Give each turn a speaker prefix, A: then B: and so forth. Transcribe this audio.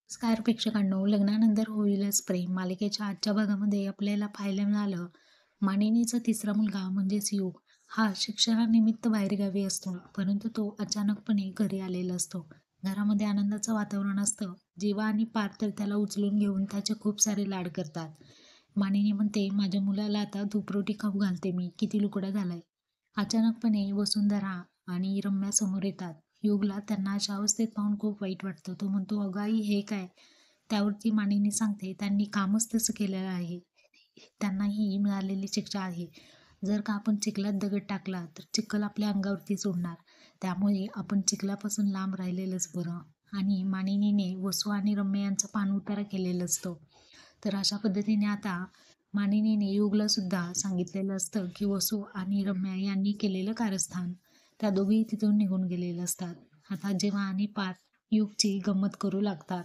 A: नमस्कार प्रेक्षकांनो, लग्नानंतर होईलच प्रेम मालिकेच्या आजच्या भागामध्ये आपल्याला पाहायला मिळालं. मानिनीचा तिसरा मुलगा म्हणजेच युग हा शिक्षणानिमित्त बाहेरगावी असतो, परंतु तो अचानकपणे घरी आलेला असतो. घरामध्ये आनंदाचं वातावरण असतं. जीवा आणि पार्थ तर त्याला उचलून घेऊन त्याचे खूप सारे लाड करतात. मानिनी म्हणते, माझ्या मुलाला आता धुपरोटी खाऊ घालते मी, किती लुकडा झालाय. अचानकपणे वसुंधरा आणि रम्या समोर येतात. युगला त्यांना अशा अवस्थेत पाहून खूप वाईट वाटतं. तो म्हणतो, अगं आई, हे काय? त्यावरती मानिनी सांगते, त्यांनी कामच तसं केलेलं आहे. त्यांना ही मिळालेली शिक्षा आहे. जर का आपण चिखलात दगड टाकला तर चिखल आपल्या अंगावरतीच उडणार. त्यामुळे आपण चिखलापासून लांब राहिलेलंच बरं. आणि मानिनीने वसू आणि रम्या यांचा पाणउतारा केलेला असतो. तर अशा पद्धतीने आता मानिनीने युगला सुद्धा सांगितलेलं असतं की वसू आणि रम्या यांनी केलेलं कारस्थान. त्या दोघीही तिथून निघून गेलेल्या असतात. आता जेव्हा आणि पार्थ युगची गंमत करू लागतात,